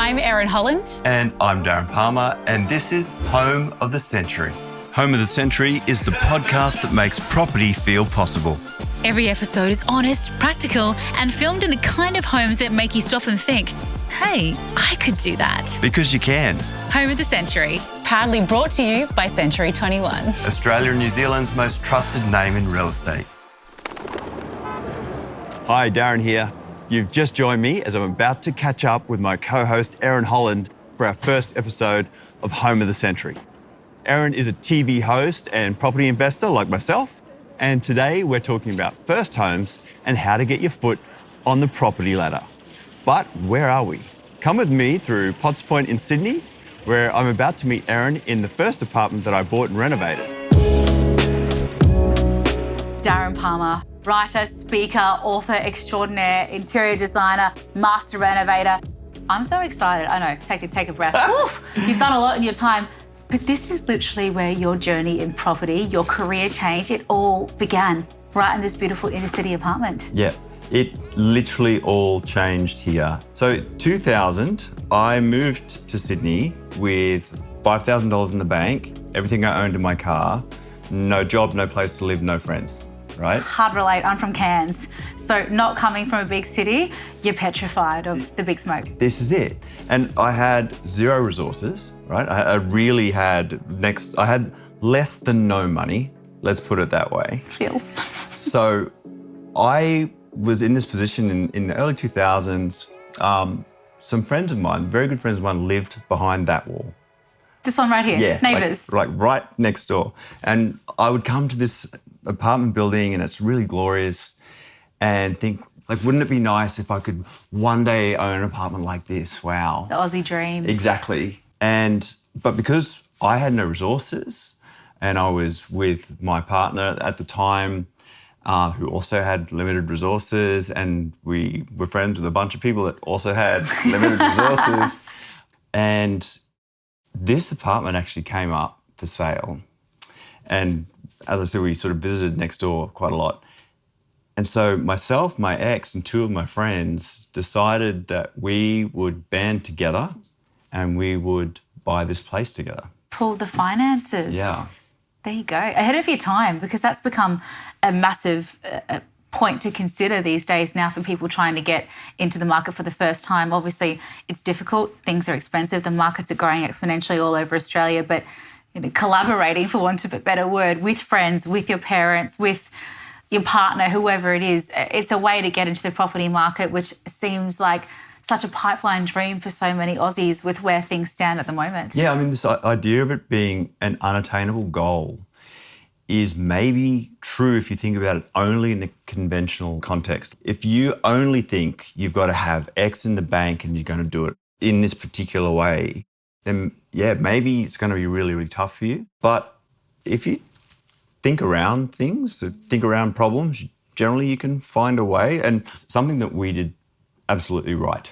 I'm Erin Holland. And I'm Darren Palmer, and this is Home of the Century. Home of the Century is the podcast that makes property feel possible. Every episode is honest, practical, and filmed in the kind of homes that make you stop and think, hey, I could do that. Because you can. Home of the Century, proudly brought to you by Century 21. Australia and New Zealand's most trusted name in real estate. Hi, Darren here. You've just joined me as I'm about to catch up with my co-host Erin Holland for our first episode of Home of the Century. Erin is a TV host and property investor like myself, and today we're talking about first homes and how to get your foot on the property ladder. But where are we? Come with me through Potts Point in Sydney, where I'm about to meet Erin in the first apartment that I bought and renovated. Darren Palmer, writer, speaker, author extraordinaire, interior designer, master renovator. I'm so excited. I know, take a breath. Oof, you've done a lot in your time. But this is literally where your journey in property, your career change, it all began right in this beautiful inner city apartment. Yeah, it literally all changed here. So 2000, I moved to Sydney with $5,000 in the bank, everything I owned in my car, no job, no place to live, no friends, right? Hard relate, I'm from Cairns. So not coming from a big city, you're petrified of the big smoke. This is it. And I had zero resources, right? I really had I had less than no money, let's put it that way. Feels. So I was in this position in the early 2000s. Some friends of mine, very good friends of mine, lived behind that wall. This one right here, Yeah, neighbours. like right next door. And I would come to this apartment building and it's really glorious and think, like, wouldn't it be nice if I could one day own an apartment like this? Wow. The Aussie dream. Exactly. But because I had no resources and I was with my partner at the time, who also had limited resources, and we were friends with a bunch of people that also had limited resources. And this apartment actually came up for sale. And as I said, we sort of visited next door quite a lot. And so myself, my ex, and two of my friends decided that we would band together and we would buy this place together. Pull the finances. Yeah. There you go. Ahead of your time, because that's become a massive point to consider these days now for people trying to get into the market for the first time. Obviously, it's difficult. Things are expensive. The markets are growing exponentially all over Australia. But collaborating, for want of a better word, with friends, with your parents, with your partner, whoever it is, it's a way to get into the property market, which seems like such a pipeline dream for so many Aussies with where things stand at the moment. Yeah, I mean, this idea of it being an unattainable goal is maybe true if you think about it only in the conventional context. If you only think you've got to have X in the bank and you're going to do it in this particular way, then yeah, maybe it's going to be really, really tough for you. But if you think around things, think around problems, generally you can find a way. And something that we did absolutely right.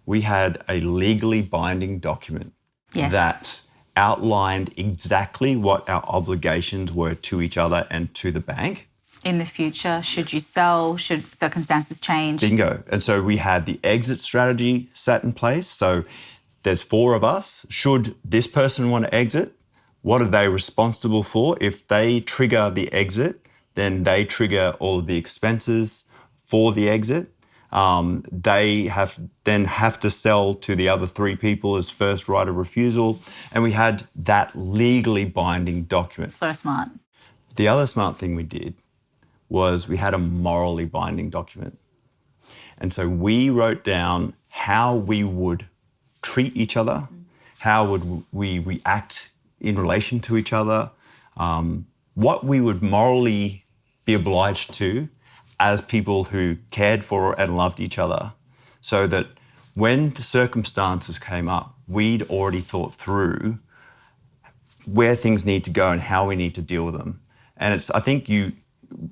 We had a legally binding document that outlined exactly what our obligations were to each other and to the bank. In the future, should you sell, should circumstances change? Bingo. And so we had the exit strategy set in place. So there's four of us. Should this person want to exit, what are they responsible for? If they trigger the exit, then they trigger all of the expenses for the exit. They have to sell to the other three people as first right of refusal. And we had that legally binding document. So smart. The other smart thing we did was we had a morally binding document. And so we wrote down how we would treat each other, how would we react in relation to each other, what we would morally be obliged to as people who cared for and loved each other, so that when the circumstances came up, we'd already thought through where things need to go and how we need to deal with them. And I think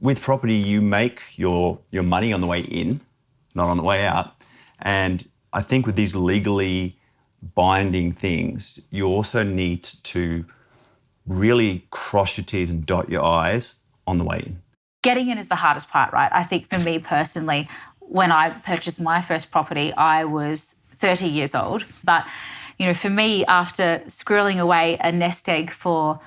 with property, you make your money on the way in, not on the way out. And I think with these legally binding things, you also need to really cross your T's and dot your I's on the way in. Getting in is the hardest part, right? I think for me personally, when I purchased my first property, I was 30 years old. But, you know, for me, after squirreling away a nest egg for,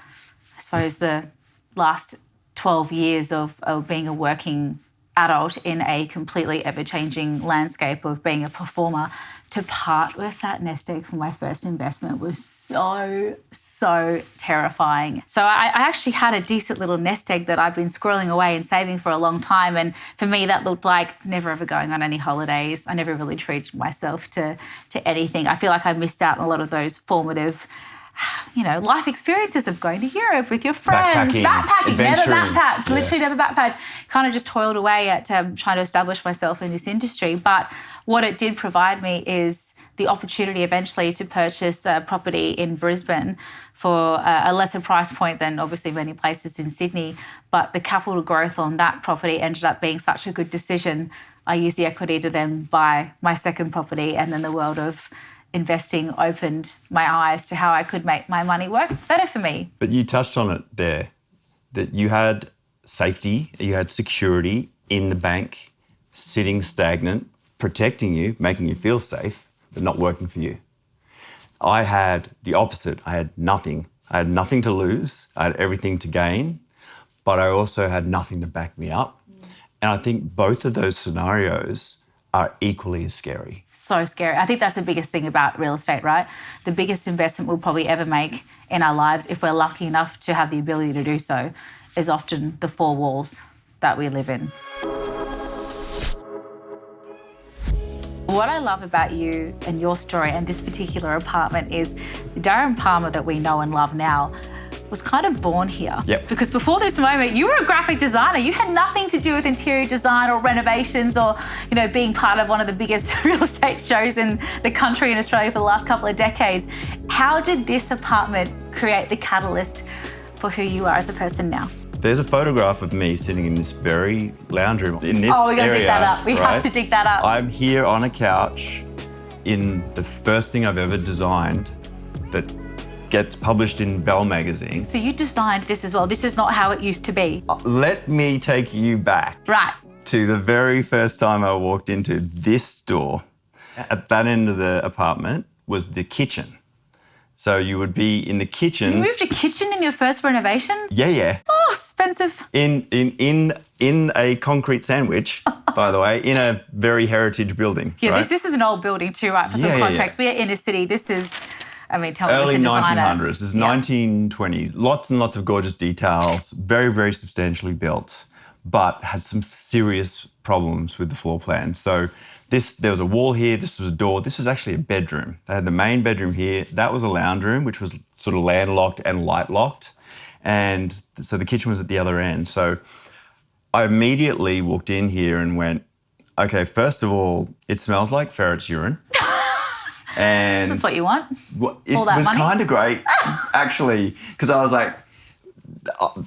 I suppose, the last 12 years of being a working adult in a completely ever-changing landscape of being a performer, to part with that nest egg for my first investment was so terrifying. So I actually had a decent little nest egg that I've been squirreling away and saving for a long time. And for me, that looked like never ever going on any holidays. I never really treated myself to anything. I feel like I missed out on a lot of those formative, you know, life experiences of going to Europe with your friends, backpacking, never backpacked, literally never backpacked, kind of just toiled away at trying to establish myself in this industry. But what it did provide me is the opportunity eventually to purchase a property in Brisbane for a lesser price point than obviously many places in Sydney. But the capital growth on that property ended up being such a good decision. I used the equity to then buy my second property, and then the world of investing opened my eyes to how I could make my money work better for me. But you touched on it there, that you had safety, you had security in the bank, sitting stagnant, protecting you, making you feel safe, but not working for you. I had the opposite. I had nothing. I had nothing to lose. I had everything to gain, but I also had nothing to back me up. And I think both of those scenarios are equally as scary. So scary. I think that's the biggest thing about real estate, right? The biggest investment we'll probably ever make in our lives, if we're lucky enough to have the ability to do so, is often the four walls that we live in. What I love about you and your story and this particular apartment is the Darren Palmer that we know and love now was kind of born here. Yep. Because before this moment, you were a graphic designer. You had nothing to do with interior design or renovations or, you know, being part of one of the biggest real estate shows in the country in Australia for the last couple of decades. How did this apartment create the catalyst for who you are as a person now? There's a photograph of me sitting in this very lounge room in this area. Oh, we're going to dig that up. We have to dig that up. I'm here on a couch in the first thing I've ever designed that gets published in Bell magazine. So you designed this as well. This is not how it used to be. Let me take you back to the very first time I walked into this door. At that end of the apartment was the kitchen. So you would be in the kitchen. You moved a kitchen in your first renovation? Yeah. Oh, expensive. In a concrete sandwich, by the way, in a very heritage building. Yeah, right? this is an old building too, right? For some context, we are inner city. This is, I mean, tell me, early what's the designer? 1900s. This is 1920s. Lots and lots of gorgeous details. Very, very substantially built, but had some serious problems with the floor plan. So there was a wall here, this was a door, this was actually a bedroom. They had the main bedroom here, that was a lounge room, which was sort of landlocked and light locked. And so the kitchen was at the other end. So I immediately walked in here and went, okay, first of all, it smells like ferret's urine. And this is what you want? It All that was money? kind of great, actually, because I was like,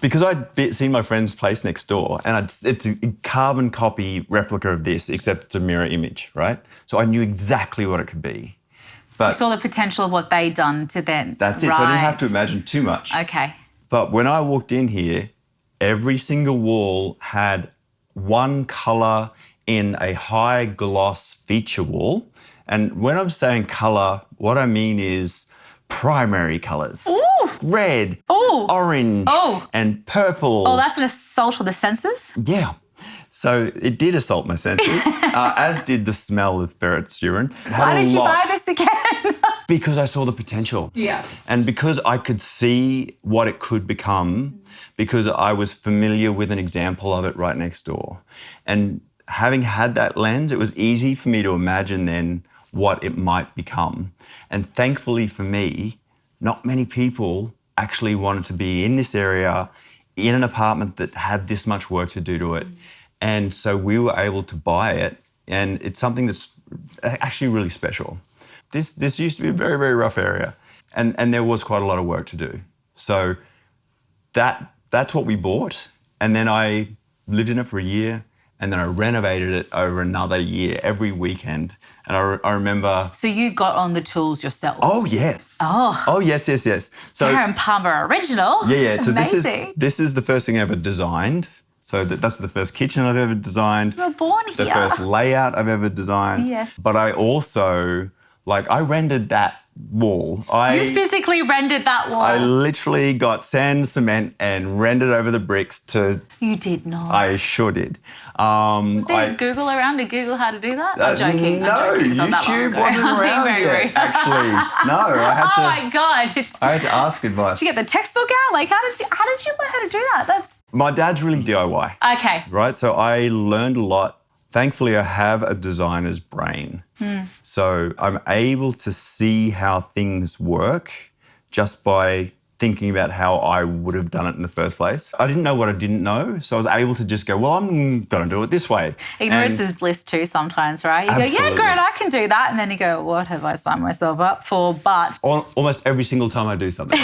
because I'd seen my friend's place next door, and it's a carbon copy replica of this, except it's a mirror image, right? So I knew exactly what it could be. But You saw the potential of what they'd done to then. that's it. So I didn't have to imagine too much. Okay. But when I walked in here, every single wall had one colour in a high gloss feature wall. And when I'm saying colour, what I mean is primary colours. Ooh. Red, Ooh. orange, and purple. Oh, that's an assault of the senses? Yeah. So it did assault my senses, as did the smell of ferret's urine. Why did you buy this again? Because I saw the potential. Yeah. And because I could see what it could become, because I was familiar with an example of it right next door. And having had that lens, it was easy for me to imagine then what it might become. And thankfully for me, not many people actually wanted to be in this area, in an apartment that had this much work to do to it. And so we were able to buy it, and it's something that's actually really special. This used to be a very, very rough area, and there was quite a lot of work to do. So that's what we bought, and then I lived in it for a year, and then I renovated it over another year, every weekend. And I remember... So you got on the tools yourself? Oh, yes. Oh, yes. So Darren Palmer original. Yeah. So Amazing. this is the first thing I ever designed. So that's the first kitchen I've ever designed. You were born here. The first layout I've ever designed. Yes. But I also Like I rendered that wall. You physically rendered that wall. I literally got sand, cement, and rendered over the bricks to. You did not. I sure did. Was there Google around to Google how to do that? I'm joking. No, I'm joking. YouTube wasn't around yet. Actually, no. I had to. Oh my god! I had to ask advice. Did you get the textbook out? Like, how did you learn how to do that? That's My dad's really DIY. okay. Right, so I learned a lot. Thankfully, I have a designer's brain. So I'm able to see how things work just by thinking about how I would have done it in the first place. I didn't know what I didn't know, so I was able to just go, well, I'm going to do it this way. Ignorance is bliss too sometimes, right? You go, yeah, great, I can do that. And then you go, what have I signed myself up for? But almost every single time I do something.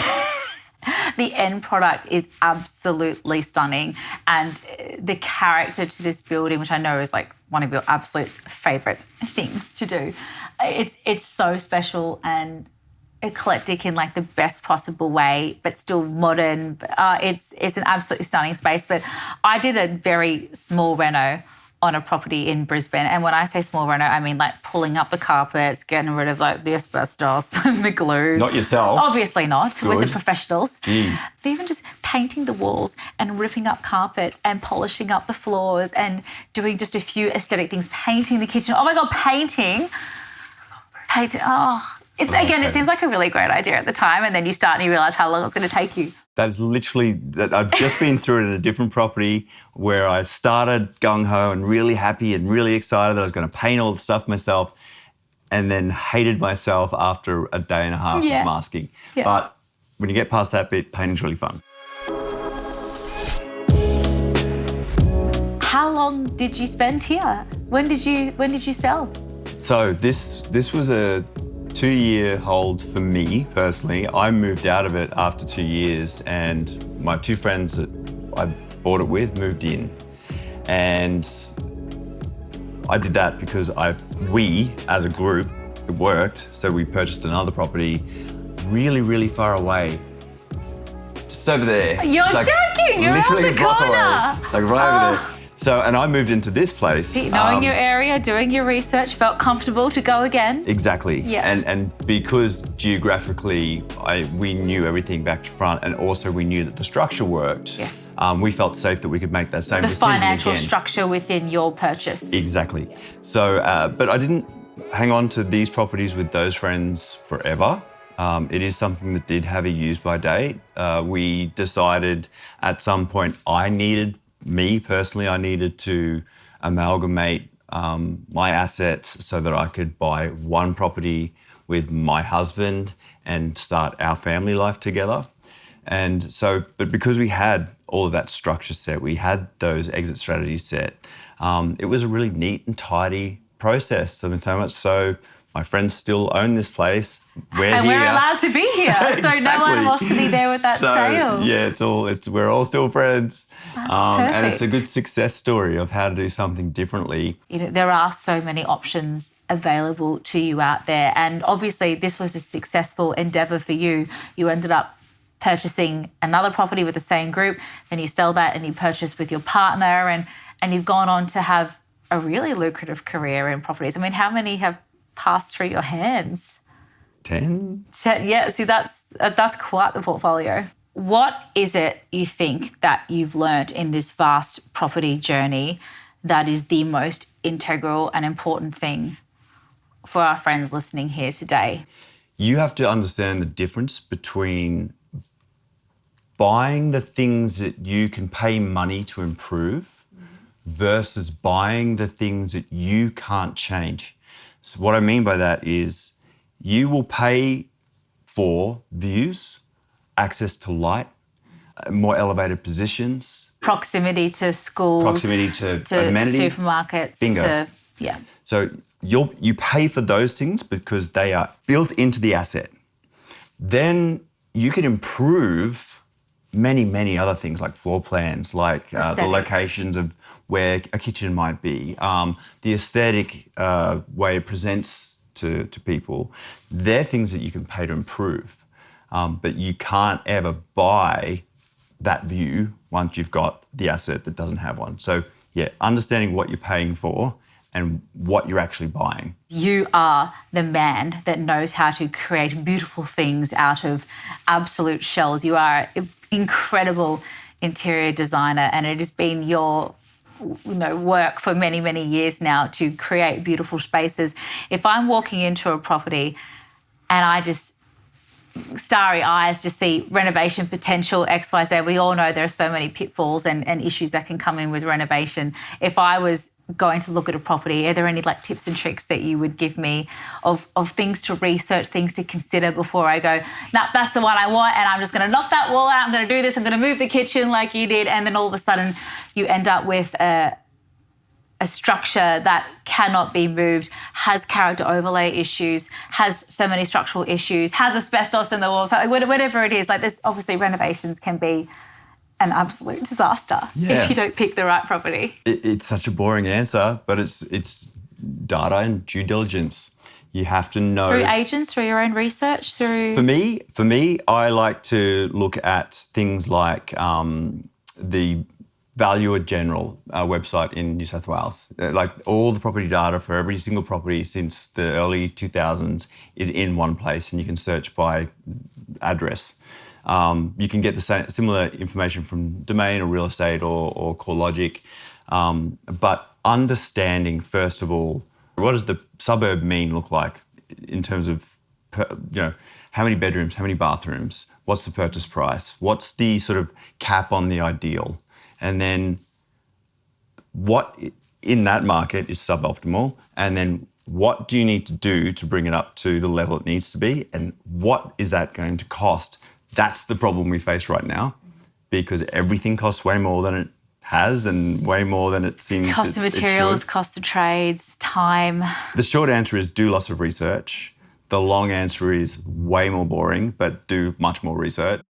the end product is absolutely stunning. And the character to this building, which I know is like one of your absolute favourite things to do, it's so special and eclectic in like the best possible way, but still modern. It's an absolutely stunning space. But I did a very small reno on a property in Brisbane. And when I say small reno, I mean like pulling up the carpets, getting rid of like the asbestos and the glue. Not yourself. Obviously not. Good. With the professionals. Gee. Even just painting the walls and ripping up carpets and polishing up the floors and doing just a few aesthetic things, painting the kitchen. Oh my God, painting. Oh, it seems like a really great idea at the time, and then you start and you realise how long it's going to take you. That's literally that. I've just been through it at a different property where I started gung-ho and really happy and really excited that I was going to paint all the stuff myself, and then hated myself after a day and a half of masking. Yeah. But when you get past that bit, painting's really fun. How long did you spend here? When did you sell? So this was a 2-year hold for me personally. I moved out of it after 2 years, and my 2 friends that I bought it with moved in. And I did that because we as a group, it worked. So we purchased another property really, really far away. Just over there. You're joking, you're around the corner. Like right over there. So, and I moved into this place. Knowing your area, doing your research, felt comfortable to go again? Exactly. Yeah. And because geographically we knew everything back to front, and also we knew that the structure worked. Yes. We felt safe that we could make that same the decision financial again. structure within your purchase. Exactly. So, but I didn't hang on to these properties with those friends forever. It is something that did have a use-by date. We decided at some point I needed to amalgamate my assets so that I could buy one property with my husband and start our family life together. And so, but because we had all of that structure set, we had those exit strategies set, it was a really neat and tidy process. I mean, so much so my friends still own this place. We're allowed to be here, so Exactly. no one wants to be there with that sale. Yeah, we're all still friends. That's perfect. And it's a good success story of how to do something differently. You know, there are so many options available to you out there, and obviously this was a successful endeavour for you. You ended up purchasing another property with the same group, then you sell that and you purchase with your partner, and you've gone on to have a really lucrative career in properties. I mean, how many have passed through your hands? 10? Yeah, see, that's quite the portfolio. What is it you think that you've learnt in this vast property journey that is the most integral and important thing for our friends listening here today? You have to understand the difference between buying the things that you can pay money to improve versus buying the things that you can't change. So what I mean by that is you will pay for views, access to light, more elevated positions. Proximity to schools. Proximity to amenity. Supermarkets. Bingo. So you pay for those things because they are built into the asset. Then you can improve many, many other things like floor plans, like the locations of where a kitchen might be, the aesthetic way it presents to people. They're things that you can pay to improve, but you can't ever buy that view once you've got the asset that doesn't have one. So yeah, understanding what you're paying for and what you're actually buying. You are the man that knows how to create beautiful things out of absolute shells. You are an incredible interior designer, and it has been your work for many, many years now to create beautiful spaces. If I'm walking into a property and I just starry eyes just see renovation potential, XYZ, we all know there are so many pitfalls and issues that can come in with renovation. If I was going to look at a property, are there any tips and tricks that you would give me of things to research, things to consider before I go, nah, that's the one I want, and I'm just going to knock that wall out, I'm going to do this, I'm going to move the kitchen like you did, and then all of a sudden you end up with a structure that cannot be moved, has character overlay issues, has so many structural issues, has asbestos in the walls, whatever it is. There's obviously renovations can be an absolute disaster if you don't pick the right property. It's such a boring answer, but it's data and due diligence. You have to know. Through agents, through your own research, through... For me, I like to look at things like the Valuer General website in New South Wales. All the property data for every single property since the early 2000s is in one place, and you can search by address. You can get the similar information from Domain or Real Estate or CoreLogic. But understanding, first of all, what does the suburb mean look like in terms of, how many bedrooms, how many bathrooms, what's the purchase price, what's the sort of cap on the ideal, and then what in that market is suboptimal, and then what do you need to do to bring it up to the level it needs to be, and what is that going to cost? That's the problem we face right now, because everything costs way more than it has and way more than it seems. Cost of materials, cost of trades, time. The short answer is do lots of research. The long answer is way more boring, but do much more research.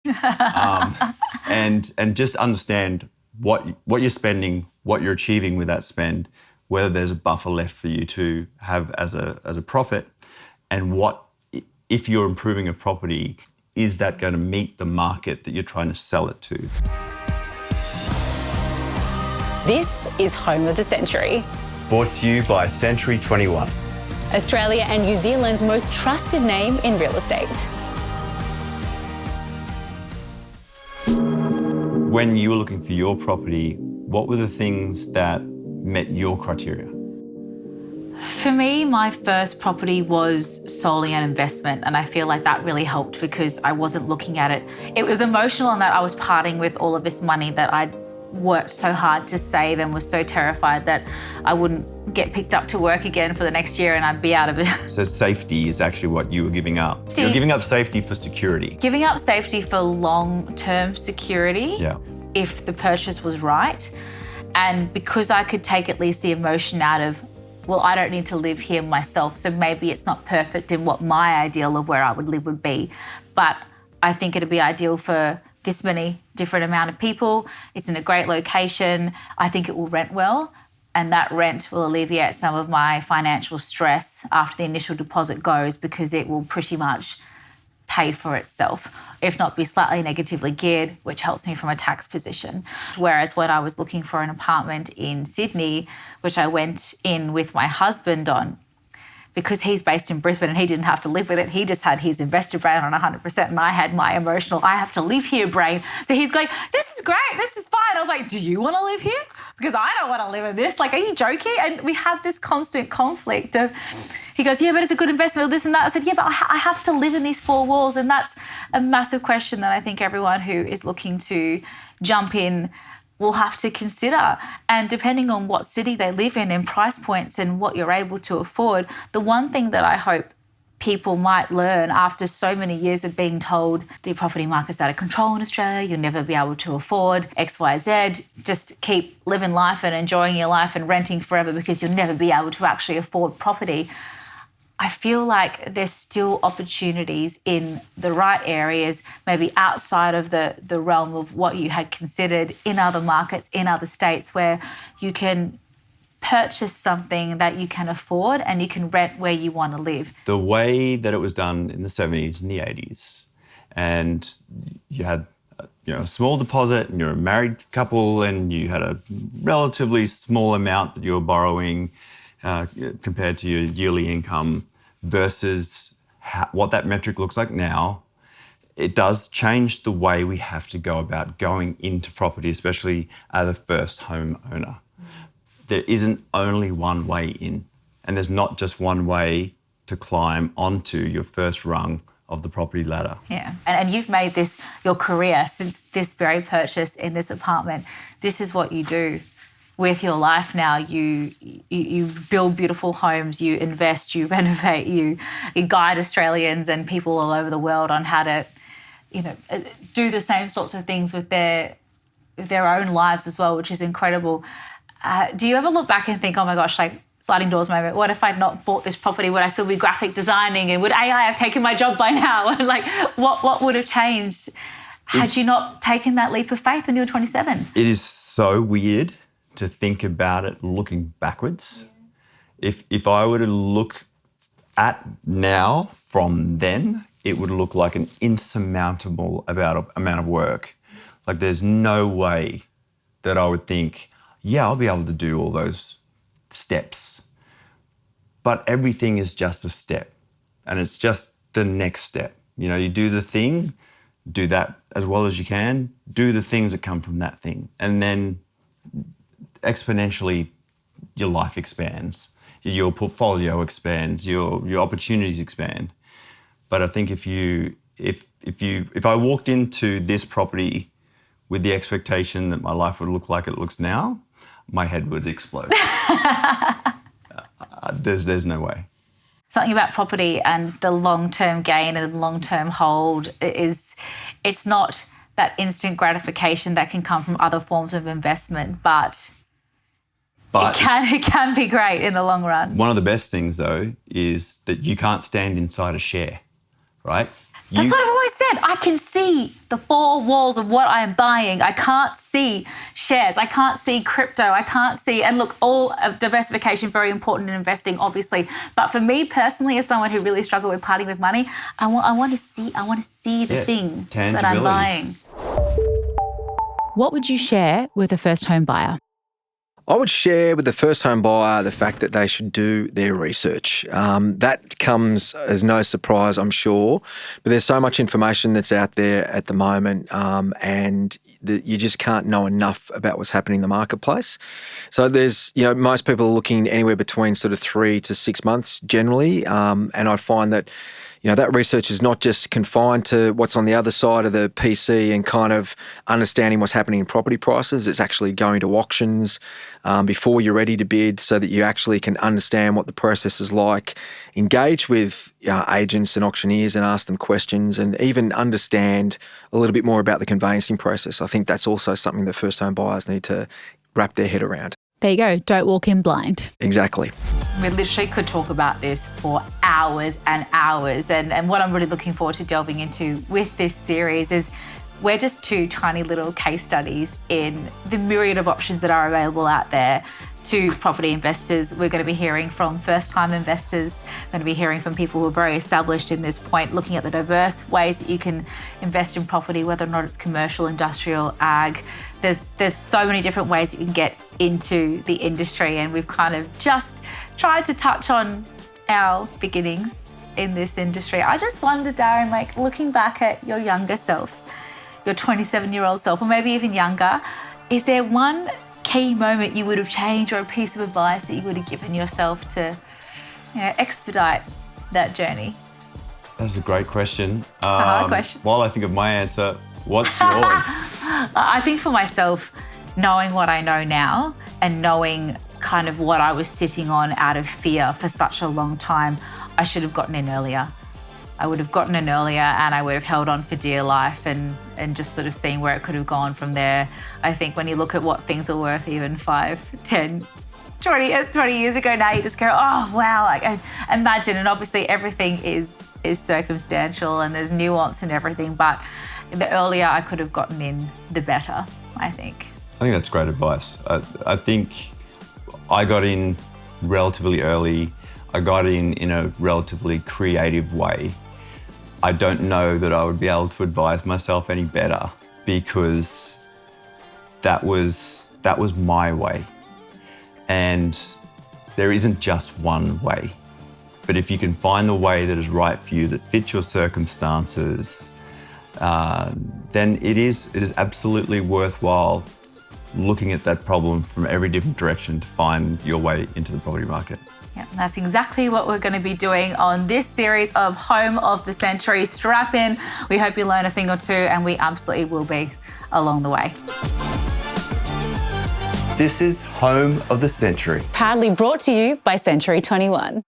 And just understand what you're spending, what you're achieving with that spend, whether there's a buffer left for you to have as a profit, and what, if you're improving a property, is that going to meet the market that you're trying to sell it to? This is Home of the Century. Brought to you by Century 21. Australia and New Zealand's most trusted name in real estate. When you were looking for your property, what were the things that met your criteria? For me, my first property was solely an investment, and I feel like that really helped because I wasn't looking at it. It was emotional in that I was parting with all of this money that I'd worked so hard to save and was so terrified that I wouldn't get picked up to work again for the next year and I'd be out of it. So safety is actually what you were giving up. You're giving up safety for security. Giving up safety for long-term security, if the purchase was right. And because I could take at least the emotion out of, well, I don't need to live here myself, so maybe it's not perfect in what my ideal of where I would live would be. But I think it'd be ideal for this many different amount of people. It's in a great location. I think it will rent well, and that rent will alleviate some of my financial stress after the initial deposit goes, because it will pretty much pay for itself, if not be slightly negatively geared, which helps me from a tax position. Whereas when I was looking for an apartment in Sydney, which I went in with my husband on, because he's based in Brisbane and he didn't have to live with it, he just had his investor brain on 100%, and I had my emotional, I have to live here brain. So he's going, this is great, this is fine. I was like, do you want to live here? Because I don't want to live in this. Are you joking? And we had this constant conflict of, he goes, yeah, but it's a good investment, this and that. I said, yeah, but I have to live in these four walls. And that's a massive question that I think everyone who is looking to jump in will have to consider. And depending on what city they live in and price points and what you're able to afford, the one thing that I hope people might learn after so many years of being told the property market's out of control in Australia, you'll never be able to afford X, Y, Z, just keep living life and enjoying your life and renting forever because you'll never be able to actually afford property. I feel like there's still opportunities in the right areas, maybe outside of the realm of what you had considered in other markets, in other states, where you can purchase something that you can afford and you can rent where you want to live. The way that it was done in the 70s and the 80s, and you had a small deposit and you're a married couple and you had a relatively small amount that you were borrowing, compared to your yearly income versus what that metric looks like now, it does change the way we have to go about going into property, especially as a first home owner. There isn't only one way in, and there's not just one way to climb onto your first rung of the property ladder. Yeah, and you've made this your career since this very purchase in this apartment. This is what you do with your life now. You build beautiful homes, you invest, you renovate, you guide Australians and people all over the world on how to, do the same sorts of things with their own lives as well, which is incredible. Do you ever look back and think, oh my gosh, like sliding doors moment, what if I'd not bought this property? Would I still be graphic designing, and would AI have taken my job by now? And like, what would have changed had you not taken that leap of faith when you were 27? It is so weird to think about it looking backwards. Yeah. If I were to look at now from then, it would look like an insurmountable amount of work. Like there's no way that I would think, yeah, I'll be able to do all those steps. But everything is just a step, and it's just the next step. You do the thing, do that as well as you can, do the things that come from that thing, and then exponentially your life expands, your portfolio expands, your opportunities expand. But I think if I walked into this property with the expectation that my life would look like it looks now, my head would explode. There's no way. Something about property and the long-term gain and the long-term hold is, it's not that instant gratification that can come from other forms of investment, but it can be great in the long run. One of the best things, though, is that you can't stand inside a share, right? That's what I've always said. I can see the four walls of what I am buying. I can't see shares. I can't see crypto. I can't see, and look, all of diversification, very important in investing, obviously. But for me personally, as someone who really struggled with parting with money, I want to see the thing that I'm buying. What would you share with a first home buyer? I would share with the first home buyer the fact that they should do their research. That comes as no surprise, I'm sure, but there's so much information that's out there at the moment, and you just can't know enough about what's happening in the marketplace. So there's, most people are looking anywhere between sort of 3 to 6 months generally, and I find that that research is not just confined to what's on the other side of the PC and kind of understanding what's happening in property prices. It's actually going to auctions before you're ready to bid so that you actually can understand what the process is like, engage with agents and auctioneers and ask them questions, and even understand a little bit more about the conveyancing process. I think that's also something that first home buyers need to wrap their head around. There you go. Don't walk in blind. Exactly. We literally could talk about this for hours and hours. And what I'm really looking forward to delving into with this series is we're just two tiny little case studies in the myriad of options that are available out there to property investors. We're going to be hearing from first-time investors. We're going to be hearing from people who are very established in this point, looking at the diverse ways that you can invest in property, whether or not it's commercial, industrial, ag. There's so many different ways that you can get into the industry, and we've kind of just tried to touch on our beginnings in this industry. I just wonder, Darren, like looking back at your younger self, your 27-year-old self, or maybe even younger, is there one key moment you would have changed or a piece of advice that you would have given yourself to expedite that journey? That's a great question. It's a hard question. While I think of my answer, what's yours? I think for myself, knowing what I know now and knowing kind of what I was sitting on out of fear for such a long time, I should have gotten in earlier. I would have gotten in earlier and I would have held on for dear life and just sort of seen where it could have gone from there. I think when you look at what things are worth even 5, 10, 20 years ago now, you just go, oh, wow, like imagine. And obviously everything is circumstantial and there's nuance and everything, but the earlier I could have gotten in, the better, I think. I think that's great advice. I think I got in relatively early. I got in a relatively creative way. I don't know that I would be able to advise myself any better because that was my way. And there isn't just one way. But if you can find the way that is right for you, that fits your circumstances, then it is absolutely worthwhile looking at that problem from every different direction to find your way into the property market. Yeah, that's exactly what we're going to be doing on this series of Home of the Century. Strap in. We hope you learn a thing or two, and we absolutely will be along the way. This is Home of the Century. Proudly brought to you by Century 21.